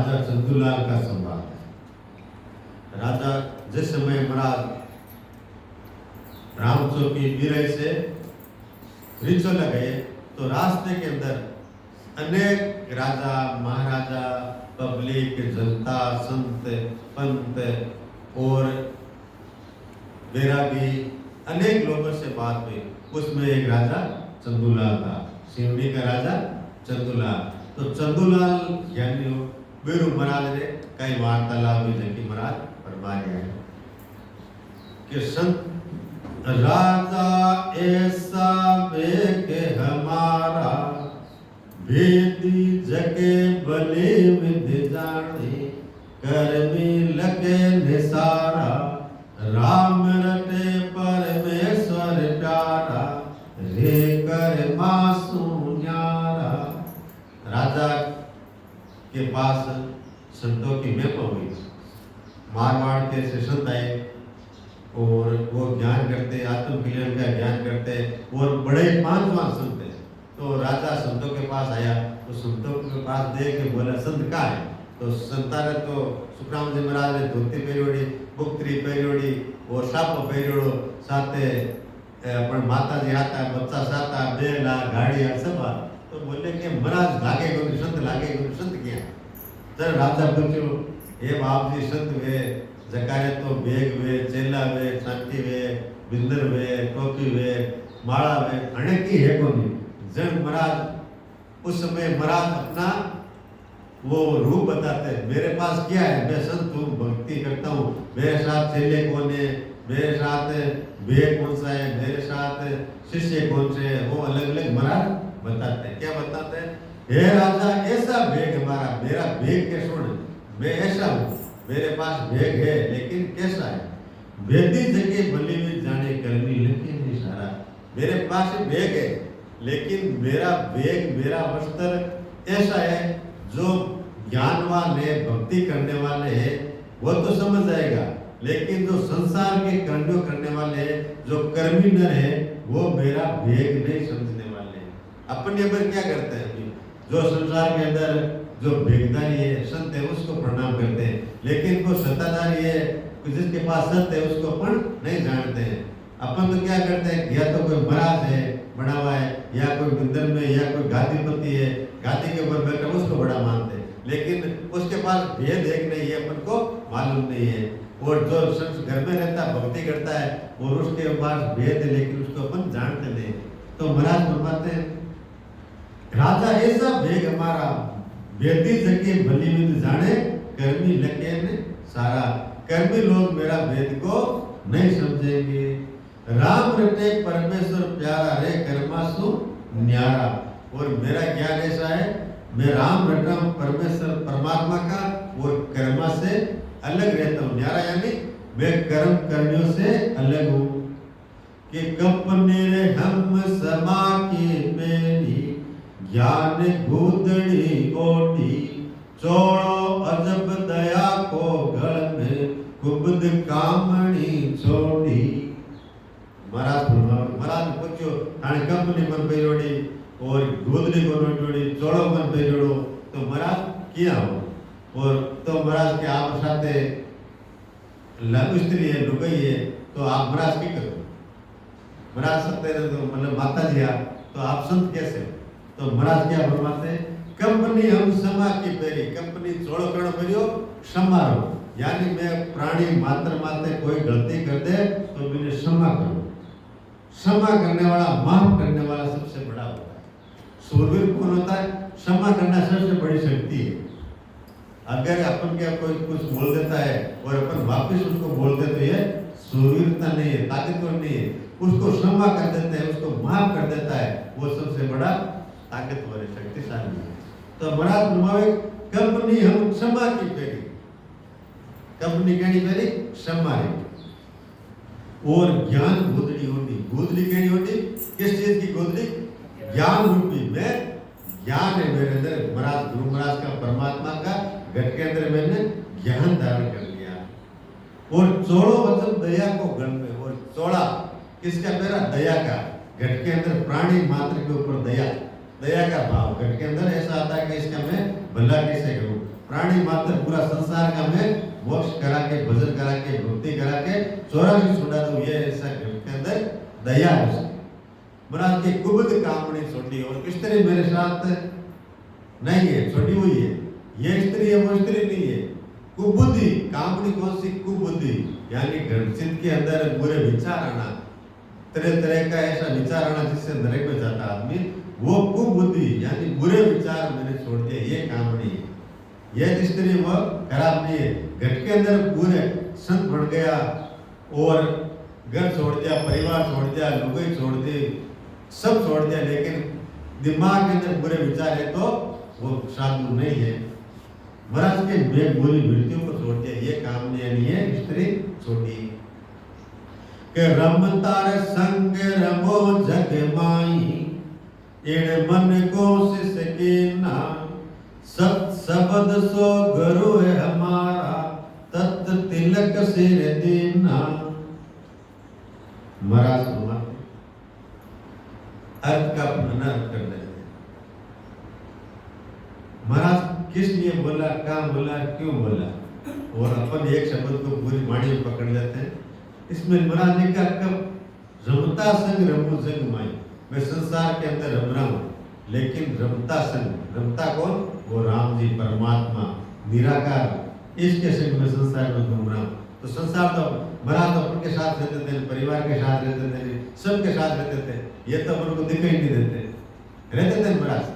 राजा चंदूलाल का संवाद है। राजा जिस समय महाराज रामचौकी बिरई से रिचोला गए तो रास्ते के अंदर अनेक राजा महाराजा पब्लिक जनता संत पंत और बैरागी अनेक लोगों से बात हुई। उसमें एक राजा चंदूलाल था, सिवनी का राजा चंदूलाल। तो चंदूलाल यानी बेरू महाराज ने कई वार्तालाप हुई जबकि महाराज फरमा गया है कि संत राजा ऐसा बेग हमारा भेदी जगे भले विधि जाने कर्मी लगे निसारा राम रटे परमेश्वर प्यारा रे कर मासू न्यारा। राजा के पास संतों की महिमा हुई। मारवाड़ के से संत आए और वो ज्ञान करते, आत्म कल्याण का ज्ञान करते और बड़े पांचवा संत है। तो राजा संतों के पास आया तो संतों के पास देख के बोला संत कहाँ है। तो संता ने तो सुखराम जी महाराज ने धोती पहरोड़ी, बुक्तरी पहरोड़ी और साप पहरोड़ो साथे अपन माता जी आता बच्चा साता बेला गाड़िया सब। तो बोले कि महाराज लागे को संत लागे को संत किया। तर राजा पूछो हे बाप जी संत वे जकारे तो बेग वे चेला वे सांती वे बिंदर वे टोपी वे माला वे अनेक ही है कोनी जन महाराज। उस समय महाराज अपना वो रूप बताते मेरे पास क्या है, मैं संत हूँ, भक्ति करता हूँ, मेरे साथ चेले कौन है, मेरे साथ बेग कौन सा है, मेरे साथ शिष्य कौन से है, वो अलग अलग महाराज बताते हैं। क्या बताते हैं? हे राजा ऐसा बेग हमारा, मेरा बेग के सुन, मैं ऐसा हूँ, मेरे पास बेग है लेकिन कैसा है। वेदी जगह भली भी जाने करनी लेकिन नहीं सारा। मेरे पास बेग है लेकिन मेरा बेग मेरा वस्त्र ऐसा है जो ज्ञानवान है भक्ति करने वाले हैं वो तो समझ जाएगा, लेकिन जो संसार के कर्म करने वाले हैं जो कर्मी नर है वो मेरा बेग नहीं समझने वाले हैं। अपने पर क्या करते हैं अभी जो संसार के अंदर जो बेगदारी है संत है उसको प्रणाम करते हैं, लेकिन वो सत्ताधारी है जिसके पास सत्य है उसको अपन नहीं जानते हैं। अपन तो क्या करते हैं या तो कोई महाराज है बड़ा हुआ है या कोई मंदिर में या कोई गादीपति है गादी के ऊपर बैठा उसको बड़ा मानते हैं, लेकिन उसके पास भेद एक नहीं है अपन को मालूम नहीं है। और जो शख्स घर में रहता है भक्ति करता है और उसके पास भेद है लेकिन उसको अपन जानते नहीं। तो महाराज फरमाते हैं राजा ऐसा भेद हमारा वेदी जगह भली विधि जाने कर्मी लगे ने सारा। कर्मी लोग मेरा भेद को नहीं समझेंगे। राम रटे परमेश्वर प्यारा रे कर्मासु न्यारा। और मेरा ज्ञान ऐसा है मैं राम रटा हूँ परमेश्वर परमात्मा का और कर्मा से अलग रहता हूँ। न्यारा यानी मैं कर्म करने से अलग हूँ कि कपने रे हम समा की मेरी ज्ञान भूतड़ी ओढ़ी चोड़ो अजब दया को गल में कुबद कामणी छोड़ी। महाराज पूछो हाणे कंपनी मन पे जोड़ी और गोदली को जोड़ी चोड़ो मन पे जोड़ो तो महाराज किया हो। और तो महाराज के आप साथे स्त्री है लुगाई है तो आप महाराज की करो। महाराज सत्य तो मतलब माता जी आप तो आप संत कैसे हो। तो महाराज क्या फरमाते हैं कंपनी हम क्षमा की पेरी कंपनी चोड़ो करो पेरियो क्षमा रहो, यानी मैं प्राणी मात्र मात्र कोई गलती कर दे तो मैंने क्षमा करो। क्षमा करने वाला माफ करने वाला सबसे बड़ा होता है। सूरवीर कौन होता है? क्षमा करना सबसे बड़ी शक्ति है। अगर अपन क्या कोई कुछ बोल देता है और अपन वापस उसको बोल दे तो ये सूरवीरता नहीं है, ताकतवर नहीं है। उसको क्षमा कर देता है, उसको माफ कर देता है, वो सबसे बड़ा ताकतवर है, शक्तिशाली है। तो महाराज फरमावे कंपनी हम क्षमा की पेरी, कंपनी कहनी पेरी क्षमा रे। और ज्ञान गोदड़ी होती, गोदड़ी कहनी होती किस चीज की गोदड़ी? ज्ञान रूपी में ज्ञान है मेरे अंदर। महाराज गुरु महाराज का परमात्मा का घट के अंदर मैंने ज्ञान धारण कर लिया। और चौड़ो वचन दया को गण में, और चौड़ा किसका पैरा? दया का। घट के अंदर प्राणी मात्र के ऊपर दया, दया का भाव घट के अंदर ऐसा आता है कि इसका मैं भला कैसे करूं। प्राणी मात्र पूरा संसार का मैं मोक्ष करा के भजन करा के भक्ति करा के 84 छुड़ा दूं, ये ऐसा के अंदर दया है उसकी। महाराज की कुबुद कामनी छोटी और स्त्री मेरे साथ नहीं है, छोटी हुई है, ये स्त्री है वो स्त्री नहीं है। कुबुद्धि कामनी कौन सी? कुबुद्धि यानी चित्त के अंदर बुरे विचार आना, तरह तरह का ऐसा विचार आना जिससे नरक में जाता आदमी, वो कुबुद्धि यानी बुरे विचार मैंने छोड़ दिए, ये कामनी है। यह स्त्री वो खराब नहीं है। घर के अंदर पूरे संत बढ़ गया और घर छोड़ दिया, परिवार छोड़ दिया, लुगाई छोड़ दी, सब छोड़ दिया, लेकिन दिमाग के अंदर बुरे विचार है तो वो साधु नहीं है। महाराज के मैं बुरी वृत्तियों को छोड़ दिया, ये कामनी यानी ये स्त्री छोटी के रमतार संग रमो जग माई एड़ मन को सिसकीना सत शब्द सो गुरु है हमारा तत् तिलक सिर दीना। महाराज अर्थ का अनर्थ कर देते हैं। महाराज किस लिए बोला, कहाँ बोला, क्यों बोला, और अपन एक शब्द को पूरी वाणी में पकड़ लेते हैं। इसमें महाराज ने कहा कब रमता संग रमू संग माई, मैं संसार के अंदर रम रहा हूं, लेकिन रमता संग, रमता कौन? वो राम जी परमात्मा निराकार, इसके संग में संसार में घूम रहा हूं। तो संसार तो महाराज तो अपन के साथ रहते थे, परिवार के साथ रहते थे, सबके साथ रहते थे, ये तो अपन को दिखाई नहीं देते, रहते थे महाराज।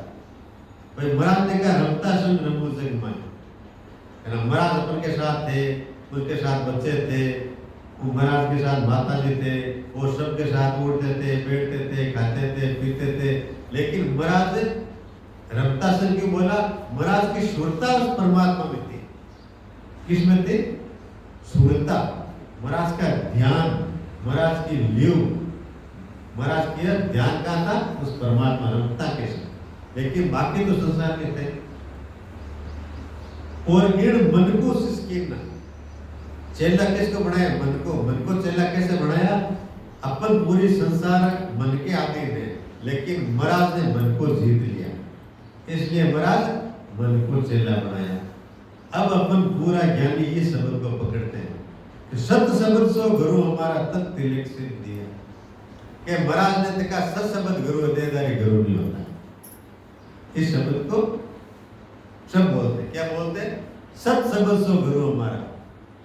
भाई महाराज ने कहा रमता संग रमू संग माई, है ना। महाराज अपन के साथ थे, उसके साथ बच्चे थे, वो महाराज के साथ माता जी थे, वो सबके साथ उड़ते थे, बैठते थे, खाते थे, पीते थे, लेकिन महाराज रमता संग क्यों बोला? महाराज की शुद्धता उस परमात्मा में थी। किसमें थी? शुद्धता। महाराज का ध्यान, महाराज की लीव, महाराज की ध्यान का था उस परमात्मा रमता के साथ, लेकिन बाकी तो संसार में थे। और इन मन को सिसकीना, चेला किसको बनाया? मन को। मन को चेला कैसे बनाया? अपन पूरी संसार मन के आते थे, लेकिन महाराज ने मन को जीत लिया, इसलिए महाराज मन को चेला बनाया। अब अपन पूरा ज्ञानी इस शब्द को पकड़ते हैं कि सत शब्द सो गुरु हमारा तत् तिलक सिर दिया। कि महाराज ने कहा सत शब्द गुरु देदारी गुरु नहीं होता। इस शब्द को सब बोलते, क्या बोलते? सत शब्द सो गुरु हमारा।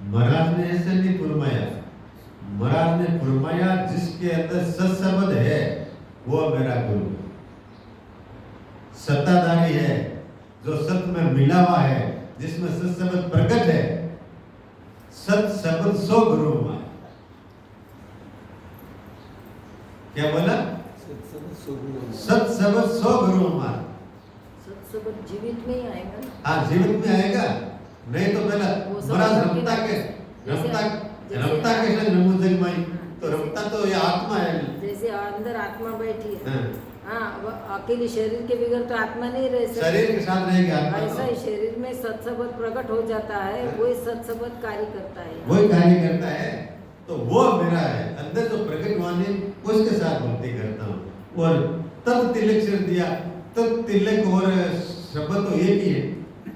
महाराज ने ऐसे नहीं फरमाया, महाराज ने फरमाया जिसके अंदर सत शब्द है वो मेरा गुरु, सत्ताधारी है, जो सत में मिला हुआ है, जिसमें सत शब्द प्रकट है। सत शब्द सो गुरु हमारा। क्या बोला? सत शब्द सो गुरु हमारा। सत शब्द जीवित में ही आएगा। हाँ, जीवित में आएगा, नहीं तो पहला महाराज रमता के संग रमू संग माई, तो रमता तो ये आत्मा है, जैसे अंदर आत्मा बैठी है। हाँ, वो अकेले शरीर के बगैर तो आत्मा नहीं रह सकती, शरीर के साथ रहेगी आत्मा। ऐसा ही शरीर में सत्सबद प्रकट हो जाता है, वही सत्सबद कार्य करता है, वही कार्य करता है। तो वो मेरा है, अंदर जो प्रकट वाणी उसके साथ भक्ति करता हूँ। और तत् तिलक सिर दिया, तत् तिलक और शब्द तो एक ही है,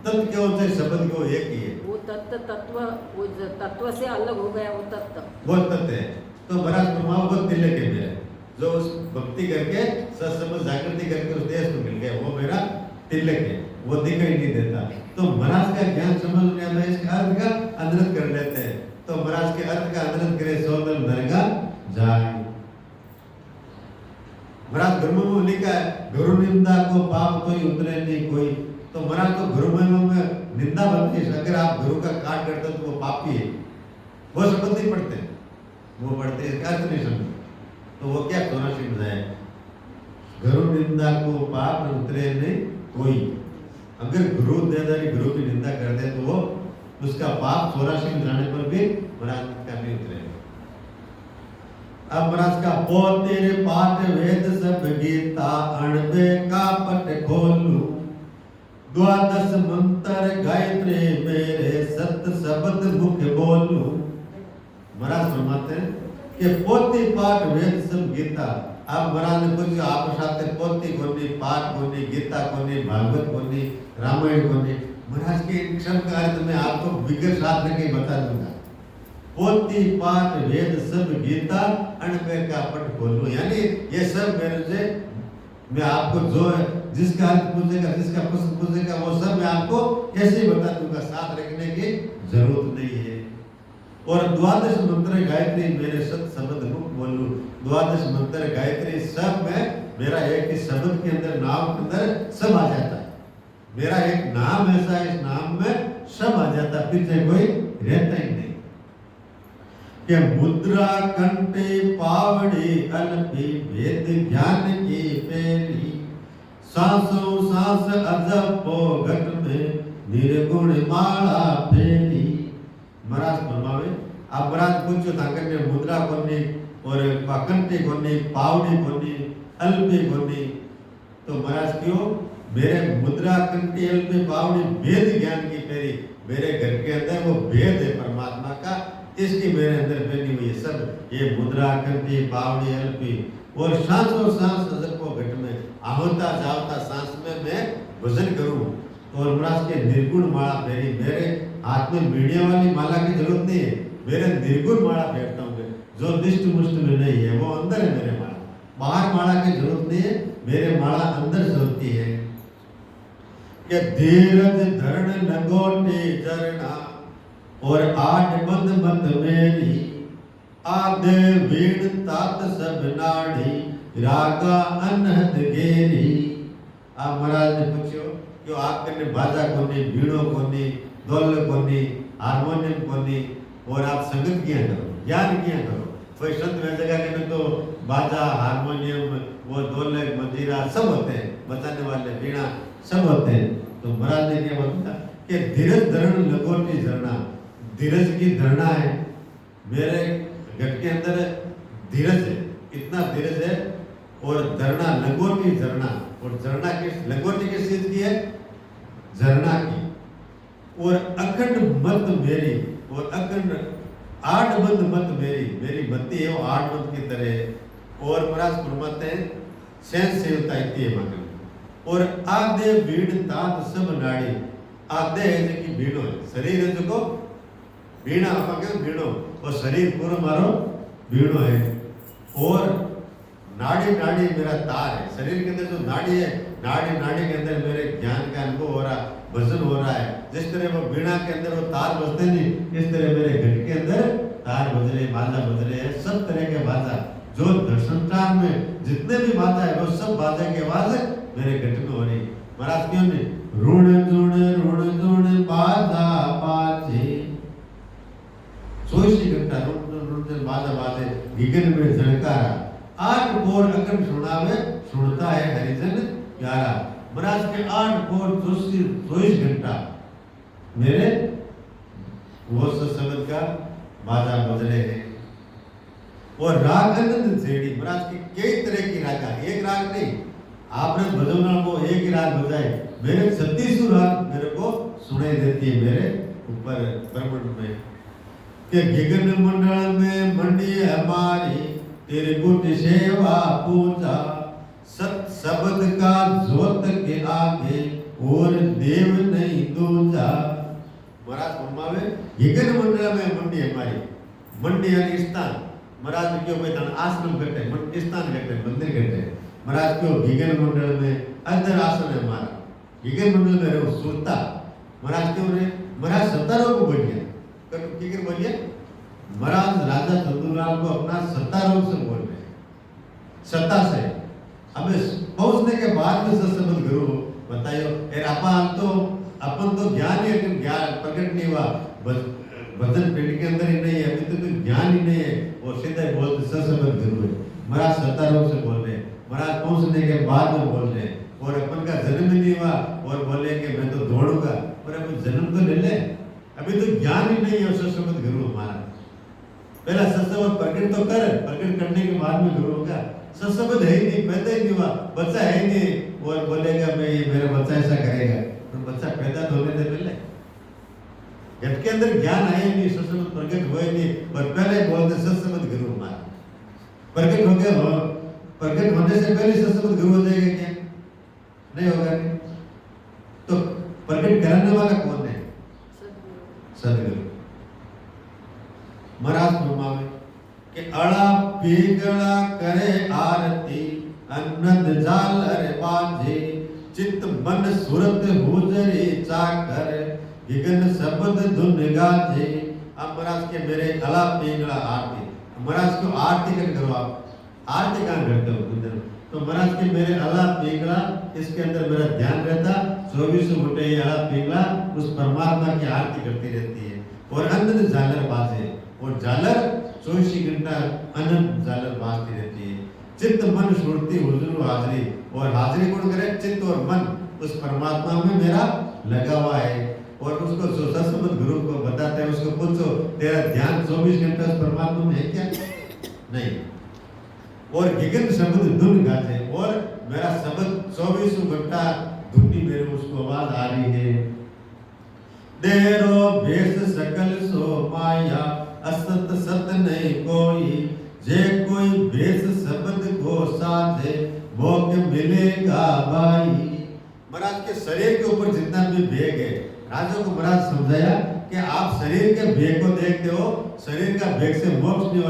तत् क्या होता है? शब्द को एक ही है। वो तत्व वो तत्व से अलग हो गया, वो तत्व, वो तत्व है। तो महाराज ब्रह्मा वो तिलक है मेरा, जो उस भक्ति करके सत्संग जागृति करके उस देश को मिल गया, वो मेरा तिलक है, वो दिखाई नहीं देता। तो महाराज का ज्ञान समझ में आता है, इसका अर्थ का अनर्थ कर लेते हैं। तो महाराज के अर्थ का अनर्थ करे सोदल नरगा जाए। महाराज गुरु में लिखा है गुरु निंदा को पाप कोई उतरे नहीं कोई। तो महाराज तो गुरु में निंदा बनती है, अगर आप गुरु का काट करते तो वो पापी है, वो शब्द नहीं पढ़ते, वो पढ़ते इसका अर्थ नहीं समझते। तो वो क्या सोना सिंह है? गुरु निंदा को पाप उतरे नहीं कोई। अगर गुरु देदारी गुरु की निंदा कर दे तो वो उसका पाप 84 जाने पर भी महाराज का नहीं उतरेगा। अब महाराज का पोतेरे पाठ वेद सब गीता अणबे का पट खोलू, द्वादश मंत्र गायत्री मेरे सत शब्द मुख बोलू। महाराज फरमाते हैं कि पोती पाठ वेद सब गीता। अब महाराज ने कुछ आप साथ पोती कोनी, पाठ कोनी, गीता कोनी, भागवत कोनी, रामायण कोनी, महाराज के इन शब्द का अर्थ मैं आपको विगत साथ लेके बता दूंगा। पोती पाठ वेद सब गीता अनबे का पट खोलूं, यानी ये सब मेरे से मैं आपको जो जिसका अर्थ पूछेगा, जिसका प्रश्न पूछेगा, वो सब मैं आपको ऐसे ही बता दूंगा, साथ रखने की जरूरत नहीं है। और द्वादश मंत्र गायत्री मेरे सत शब्द मुख बोलूं, द्वादश मंत्र गायत्री सब में मेरा एक ही शब्द के अंदर, नाम के अंदर सब आ जाता है। मेरा एक नाम ऐसा है, इस नाम में सब आ जाता, पीछे कोई रहता ही नहीं। कि मुद्रा कंठे पावड़ी अल्पी वेद ज्ञान की पेरी, सांसों सांस अजपो घट में निर्गुण माला फेरी। महाराज फरमावे, आप महाराज पूछो ताकत ने मुद्रा कोनी और कंठे कोनी, पावड़ी कोनी, अल्पी कोनी, तो महाराज क्यों? मेरे मुद्रा कंठी अल्पी पावड़ी वेद ज्ञान की पेरी, मेरे घर के अंदर वो वेद है परमात्मा का, इसकी मेरे अंदर बनी हुई है सब ये मुद्रा कंठी पावड़ी अल्पी। और सांसों सांस अजर को घट में आवता जावता सांस में मैं भजन करूं। और महाराज के निर्गुण माला फेरी, मेरे हाथ में मीडिया वाली माला की जरूरत नहीं है, मेरे निर्गुण माला फेरता हूँ मैं, जो दिष्ट मुष्ट में नहीं है, वो अंदर है मेरे माला, बाहर माला की जरूरत नहीं है, मेरे माला अंदर से होती है। कि धीरज धरण लगोटे झरना और आठ बंद मत मेरी, आधे वीण तात सब नाड़ी, रागा अनहद गेरी। आप महाराज ने पूछो क्यों आपके बाजा कोनी, बीड़ो कोनी, दोल कोनी, हारमोनियम कोनी, और आप संगत किया करो, ज्ञान किया करो। कोई संत में जगह के तो बाजा, हारमोनियम, वो ढोलक, मंजीरा सब होते हैं, बजाने वाले वीणा सब होते हैं। तो महाराज ने क्या बताया कि धीरज धरण लगोटी झरना, धीरज की धरना है मेरे घट के अंदर, धीरज है, इतना धीरज है। और धरना लगोटी झरना, और झरना किस, लगोटी किस चीज की है? झरना की। और अखंड मत मेरी, और अखंड आठ बंद मत मेरी, मेरी बत्ती है वो आठ बंद की तरह। और महाराज फरमाते हैं सहनशीलता इतनी है मगन। और आधे भीड़ तात सब नाड़ी, आधे है जो कि भीड़ो है, शरीर है जो को भीड़ा आप क्या भीड़ो, और शरीर पूरा मारो भीड़ो है। और नाड़ी नाड़ी मेरा तार है, शरीर के अंदर जो नाड़ी है, नाड़ी नाड़ी के अंदर मेरे ज्ञान का अनुभव हो रहा, भजन हो रहा है। जिस तरह वो बीणा के अंदर वो तार बजते नहीं, इस तरह मेरे घट के अंदर तार बज रहे, बाजा बज रहे हैं, सब तरह के बाजा, जो संसार में जितने भी बाजा है वो सब बाजा की आवाज मेरे घट में हो रही। महाराज क्यों नहीं? ऋण जुण बाजा बाजे, 24 घंटा ऋण बाजा बाजे, गिगन में झड़कारा, आठ बोर अकन सुनावे, सुनता है हरिजन प्यारा। महाराज के 8 बोर 24 घंटा मेरे वो शब्द का बाजा बज रहे हैं। और राग आनंद छेड़ी, महाराज की कई तरह की रागा, एक राग नहीं, आपने भजन को एक ही राग बजाए, मेरे 36 राग मेरे को सुनाई देती है मेरे ऊपर ब्रह्मांड में। कि गिगन मंडल में मंडी हमारी, तेरे गुट सेवा पूजा, सत शब्द का जोत के आगे और देव नहीं दूजा। महाराज फरमावे गिगन मंडल में मंडी हमारी, मंडी यानी स्थान, महाराज क्यों बैठा आश्रम करते हैं, स्थान करते हैं, मंदिर करते हैं। महाराज क्यों गिगन मंडल में अंदर आसन है हमारा, गिगन मंडल में रहो सुरता। महाराज क्यों रहे? महाराज सत्तारों को बोलिए, गिगन बोलिए, महाराज राजा चंदूलाल को अपना सत्तारों से बोल रहे हैं, सत्ता से। अब पहुंचने के बाद में सत्संग गुरु बताइयो, अपन तो ज्ञान ही, ज्ञान प्रकट नहीं हुआ, भजन पेट के अंदर ही नहीं है, अभी तो ज्ञान ही नहीं है, वो सीधा बोलते सत्संग गुरु है। महाराज सत्तारों से बोल रहे हैं, महाराज पहुंचने के बाद में बोल रहे हैं। और अपन का जन्म ही नहीं हुआ और बोले कि मैं तो दौड़ूंगा, और अभी जन्म तो ले ले, अभी तो ज्ञान ही नहीं है सत्संग गुरु हमारा। पहला सत्संग प्रकट तो कर, प्रकट करने के बाद में गुरु होगा। सत्संग है ही नहीं, पैदा ही नहीं हुआ, बच्चा है ही नहीं, और बोलेगा मैं मेरा बच्चा ऐसा करेगा, तो बच्चा पैदा तो होने दे पहले, घट के अंदर ज्ञान आया नहीं, सत्संग प्रकट हुए नहीं, और पहले बोलते सत्संग गुरु हमारा। प्रकट हो गया, प्रकट होने से पहले सत्संग गुरु हो जाएगा क्या? नहीं होगा। नहीं तो प्रकट कराना करने वाला कौन है? सदगुरु। सदगुरु। महाराज फरमावे कि अड़ा पीगड़ा करे आरती अन्नद झालर बाजे चित्त मन सुरत हुजरी चाकर विघन शब्द धुन गाजे। अब महाराज के मेरे अला पीगड़ा आरती, महाराज को आरती कर करो। आप आरती कहाँ करते हो उधर? तो महाराज के मेरे अला पीगड़ा, इसके अंदर मेरा ध्यान रहता 24 घंटे। ये अला पीगड़ा उस परमात्मा की आरती करती रहती है। और अनंत झालर बाजे, और झालर 24 घंटा अनंत झालर बाजती रहती है। चित्त मन सुरती हुजूर हाजरी, और हाजरी कौन करे? चित्त और मन उस परमात्मा में मेरा लगा हुआ है। और उसको जो सत्संग गुरु को बताते हैं उसको पूछो तेरा ध्यान 24 घंटा उस परमात्मा में है क्या? नहीं। और गगन शब्द धुन गाते, और मेरा शब्द 24 घंटा धुनी मेरे उसको आवाज आ रही है। देरो भेष सकल सो माया असत सत नहीं कोई, जे कोई भेष शब्द को साधे भोग मिलेगा भाई। महाराज के शरीर के ऊपर जितना भी भेग है, राजा को महाराज समझाया कि आप शरीर के भेग को देखते हो, शरीर का भेग से मोक्ष नहीं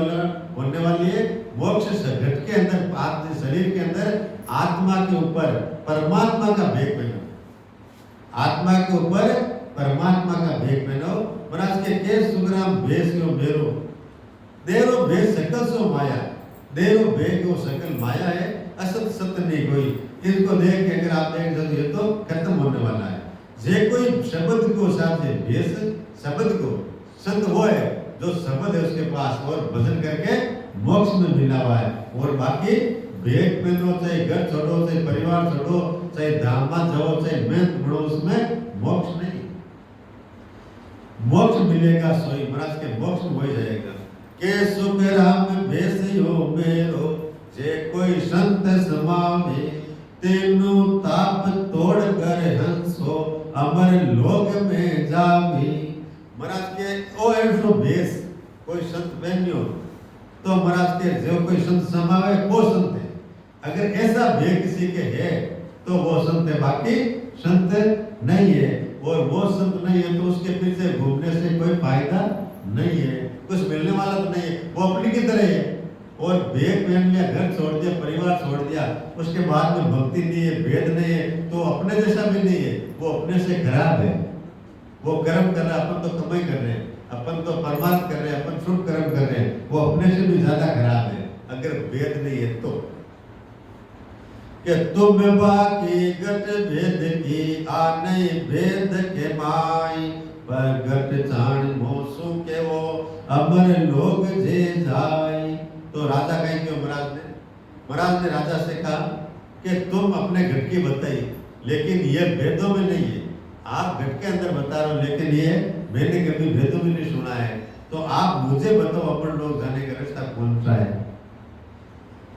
होने वाली है। मोक्ष घट के अंदर, शरीर के अंदर आत्मा के ऊपर परमात्मा का भेग पहनो, आत्मा के ऊपर परमात्मा का भेग पहनो। महाराज के सुग्राम भेष यो मेरो, देरो भेष सकल सो माया, देरो भेग वो सकल माया है, असत सत्य नहीं कोई। इसको देख के अगर आप देख सकते हो तो खत्म होने वाला है। जे कोई शब्द को साधे, भेष शब्द को, संत वो है जो शब्द है उसके पास और भजन करके मोक्ष में मिला हुआ है। और बाकी भेग पहनो, चाहे घर छोड़ो, चाहे परिवार छोड़ो, चाहे धाम में जाओ, चाहे मेहनत बढ़ो, उसमें मोक्ष नहीं। मोक्ष मिलेगा सोई, महाराज के मोक्ष हो जाएगा। के सुख राम भेष यो मेरो, जे कोई संत समावे तेनु ताप तोड़ कर हंसो अमर लोक में जावी। महाराज के ओ ऐसो भेष कोई संत पहनियो तो महाराज के जो कोई संत समावे वो संत है। अगर ऐसा भेष किसी के है तो वो संत है, बाकी संत नहीं है। और वो संत नहीं है तो उसके पीछे घूमने से कोई फायदा नहीं है, कुछ मिलने वाला तो नहीं है। वो अपनी की तरह है। और भेद पहन लिया, घर छोड़ दिया, परिवार छोड़ दिया, उसके बाद में भक्ति नहीं है, भेद नहीं है, तो अपने जैसा भी नहीं है, वो अपने से खराब है। वो कर्म कर रहा है, अपन तो कमाई कर रहे हैं, अपन तो परमार्थ कर रहे हैं, अपन शुभ कर्म कर रहे हैं, वो अपने से भी ज्यादा खराब है अगर भेद नहीं है तो। कि तुम बाकी गट भेद की आ नहीं भेद के माई, पर गट जान मोसू के वो अमर लोग जे जाई। तो राजा कहीं क्यों महाराज ने राजा से कहा कि तुम अपने घट की बताइए, लेकिन ये भेदों में नहीं है। आप घट के अंदर बता रहे हो, लेकिन ये मैंने कभी भेदों में नहीं सुना है, तो आप मुझे बताओ अपन लोग जाने का रास्ता कौन सा है।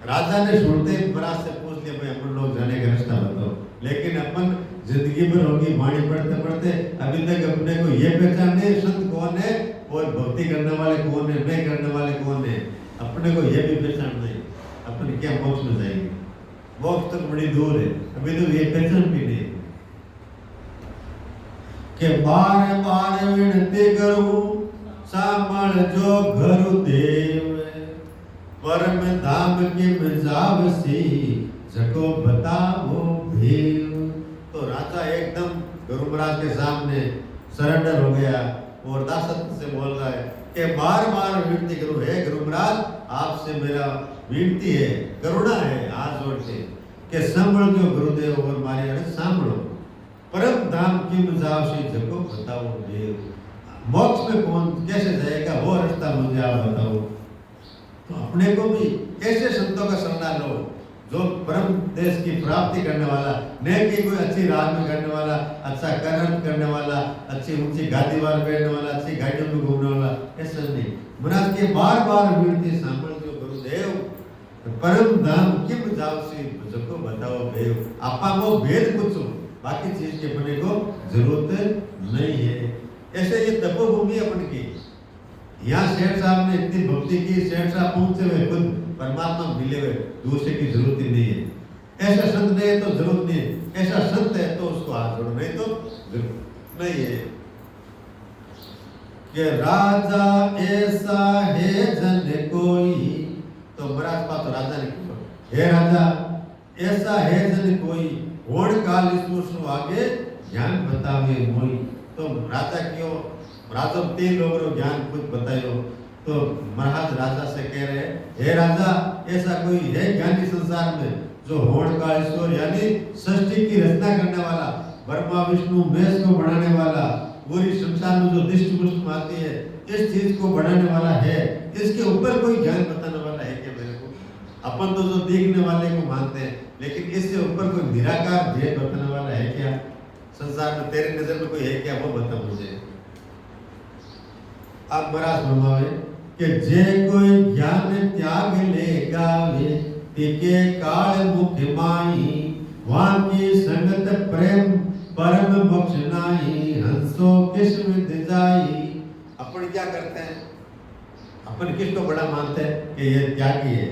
राजा ने सुनते ही महाराज से पूछ लिया, भाई अपन लोग जाने का रास्ता बताओ। लेकिन अपन जिंदगी भर होगी वाणी पढ़ते पढ़ते अभी तक अपने को ये पहचान नहीं संत कौन है और भक्ति करने वाले कौन है, नहीं करने वाले कौन है, अपने को ये भी पहचान नहीं। अपन क्या मोक्ष में जाएंगे? मोक्ष तक बड़ी दूर है, अभी तो ये पहचान भी नहीं। के बार बार विनती करूं सामल जो घर देव, परम धाम की जावसी जको बताओ भेव। तो राजा एकदम गुरु महाराज के सामने सरेंडर हो गया और दासत्व से बोल रहा है कि बार बार विनती करूं, हे गुरु महाराज आपसे मेरा विनती है, करुणा है हाथ जोड़ के कि संभल जो गुरुदेव और मारे अरे सांभलो, परम धाम की जावसी जको बताओ भेव। मोक्ष में कौन कैसे जाएगा वो रास्ता मुझे आप बताओ। तो अपने को भी ऐसे संतों का सन्ना लो जो परम देश की प्राप्ति करने वाला, न कि कोई अच्छी राह में करने वाला, अच्छा कर्म करने वाला, अच्छी ऊंची गादी वार बैठने वाला, अच्छी गाड़ियों में घूमने वाला, ऐसा नहीं। महाराज के बार बार विनती सांभल जो गुरुदेव, परम धाम किम जावसी जको बताओ भेव। आपा वो भेद पूछो, बाकी चीज के अपने को जरूरत नहीं है। ऐसे ये तपोभूमि अपन की, यहाँ शेठ साहब ने इतनी भक्ति की, शेठ साहब पहुंचे हुए खुद परमात्मा मिले हुए, दूसरे की जरूरत ही नहीं है। ऐसा संत नहीं है तो जरूरत नहीं है, ऐसा संत है तो उसको हाथ जोड़ो, नहीं तो जरूर। नहीं है कि राजा ऐसा है जन कोई, तो महाराज पास तो राजा ने कहो हे राजा ऐसा है जन कोई होड़ काल ईश्वर आगे ज्ञान बतावे मोई। तो राजा क्यों राजा 3 लोगों को ज्ञान कुछ बतायो, तो महाराज राजा से कह रहे हे राजा ऐसा कोई है ज्ञानी संसार में जो होड़ का ईश्वर यानी सृष्टि की रचना करने वाला, ब्रह्मा विष्णु महेश को बनाने वाला, पूरी संसार में जो दृष्टि पुष्ट आती है इस चीज को बनाने वाला है, इसके ऊपर कोई ज्ञान बताने वाला है क्या मेरे को? अपन तो जो देखने वाले को मानते हैं, लेकिन इससे ऊपर कोई निराकार भेद बताने वाला है क्या संसार में? तेरे नजर में कोई है क्या, वो बता मुझे। अब महाराज फरमावे कि जे कोई ज्ञान त्याग ले गावे तिके काल मुख माई, वहां की संगत प्रेम परम मोक्ष नाई, हंसो किस्म दिजाई। अपन क्या करते हैं, अपन किसको बड़ा मानते हैं कि ये त्यागी है,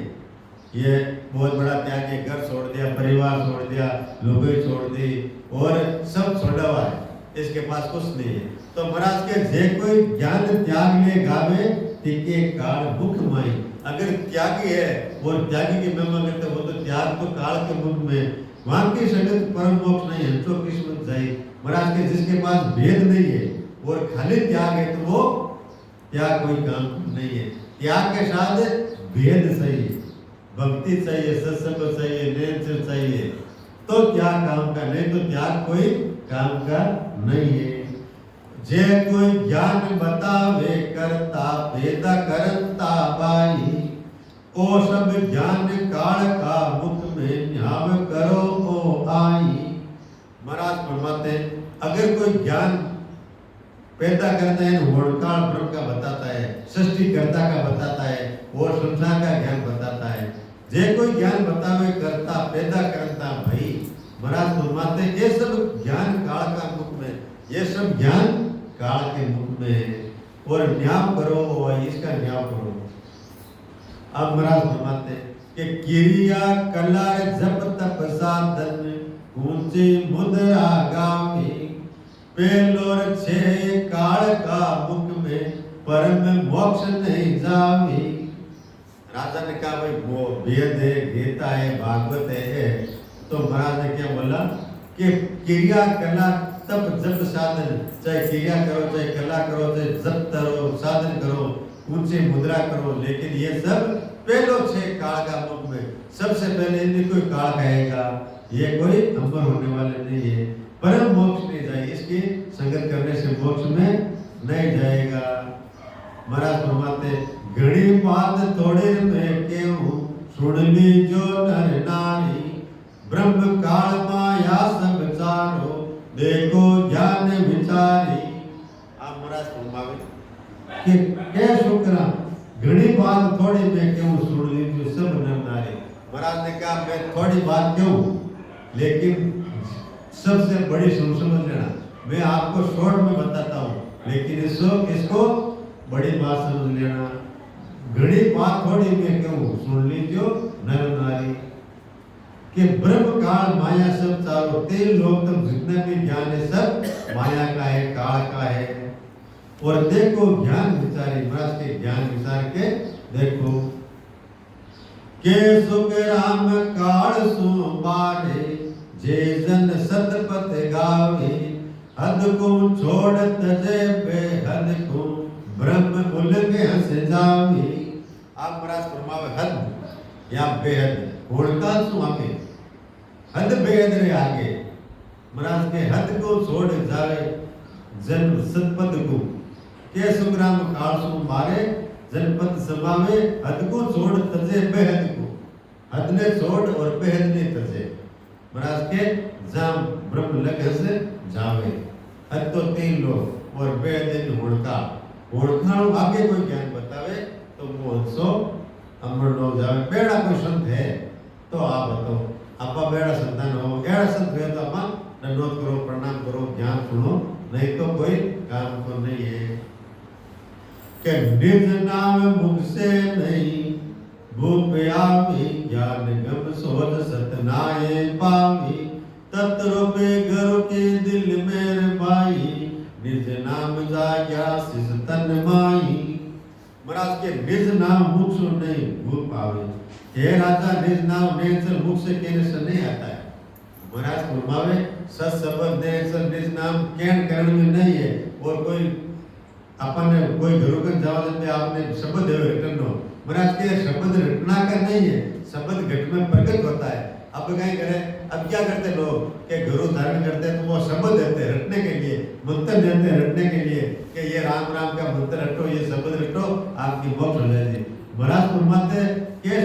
ये बहुत बड़ा त्यागी है, घर छोड़ दिया, परिवार छोड़ दिया, लोगे छोड़ दी और सब छोड़ा हुआ है, इसके पास कुछ नहीं है। तो महाराज के जे कोई ज्ञान त्याग ले गावे तिके काल मुख माई, अगर त्यागी है और त्यागी की महिमा करते वो तो त्याग तो काल के मुख में, वहां की संगत परम मोक्ष नहीं, हंसो किस्मत जाई। महाराज के जिसके पास भेद नहीं है और खाली त्याग है तो वो त्याग कोई काम नहीं है। त्याग के साथ भेद चाहिए, भक्ति चाहिए, सत्संग चाहिए, नेत्र चाहिए, तो त्याग काम का, नहीं तो त्याग कोई काम का नहीं है। जे कोई ज्ञान बतावे करता भेद करता बाई, ओ सब ज्ञान काल का मुख में न्याव करो ओ आई। महाराज फरमाते अगर कोई ज्ञान पैदा करता है होड़काल ब्रह्म का बताता है, सृष्टिकर्ता का बताता है और संसार का ज्ञान बताता है। जे कोई ज्ञान बतावे करता पैदा करता भाई, महाराज फरमाते ये सब ज्ञान काल का मुख में, ये सब ज्ञान काल के मुख में है और न्याय करो और इसका न्याय करो। अब महाराज फरमाते कि क्रिया कला जप तप साधन ऊंची मुद्रा गावी, पेलोर छे काल का मुख में परम मोक्ष नहीं जावी। राजा ने कहा भाई वो वेद है, गीता है, भागवत है, तो महाराज ने क्या बोला कि क्रिया कला तप जप साधन, चाहे क्रिया करो, चाहे कला करो, चाहे जप करो, साधन करो, ऊंचे मुद्रा करो, लेकिन ये सब पहलो छे काल का मुख में, सबसे पहले इन्हें कोई काल कहेगा, ये कोई अमर होने वाले नहीं है, परम मोक्ष नहीं जाएगी, इसकी संगत करने से मोक्ष में नहीं जाएगा। महाराज फरमाते घड़ी बात थोड़े में केहू सुन ली जो नर नारी, ब्रह्म काल माया सब चारो देखो ज्ञान विचारी। आप महाराज फरमावे कि क्या शुक्रा घड़ी बात थोड़ी में क्यों सुन ली जो सब नर नारी। महाराज ने कहा मैं थोड़ी बात क्यों, लेकिन सबसे बड़ी समझ लेना, मैं आपको शॉर्ट में बताता हूँ, लेकिन इसको बड़ी बात समझ लेना। घड़ी बात थोड़ी में क्यों सुन लीजियो नर नारी, कि ब्रह्म काल माया सब चारों 3 लोग तक जितने भी ज्ञान है सब माया का है, काल का है। और देखो ज्ञान विचारी, महाराज के ज्ञान विचार के देखो के सुख राम काल सु बारे, जे जन सतपथ गावे, हद को छोड़ तजे बेहद को ब्रह्म उलगे हंस जावे। आप महाराज फरमावे हद या बेहद होड़का सु आगे, हद बेहद रे आगे, महाराज के हद को छोड़ जावे जन्म सतपथ को, के सुग्राम काल सु मारे जनपद समावे, हद को छोड़ तजे बेहद को, हद ने छोड़ और बेहद ने तजे, महाराज के जाम ब्रह्म लगे से जावे। हद तो 3 लोग और बेहद होड़का, होड़का आगे कोई ज्ञान बतावे तो वो हंसो अमर लोग जावे। बेड़ा कोई संत है तो आप बताओ, आपा बेड़ा संतान हो, एड़ा संत है तो आप दंडोत करो, प्रणाम करो, ज्ञान सुनो, नहीं तो कोई काम को नहीं है। कि निज नाम मुख से नहीं भूप आवी, ज्ञान गम सोच सतनाए पावी, तत्रूपे गुरु के दिल मेरे भाई, निज नाम जाग्या सिस तन माई। महाराज के निज नाम मुख से नहीं भूल पावे। हे राजा निज नाम नेचर मुख से कहने से नहीं आता है। महाराज फरमावे सत शब्द नेचर निज नाम कहन करण में नहीं है। और कोई अपन कोई घरों के जवाब में आपने शब्द रिटर्न हो। महाराज के शब्द रटना का नहीं है, शब्द घट में प्रकट होता है। अब क्या करें, अब क्या करते लोग के घरों धारण करते हैं तो वो शब्द देते हैं रटने के लिए, मंत्र देते हैं रटने के लिए कि ये राम राम का मंत्र रटो, ये शब्द रटो, आपकी मोक्ष हो जाएगी। महाराज फरमाते के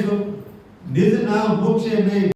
निज नाम मुख से नहीं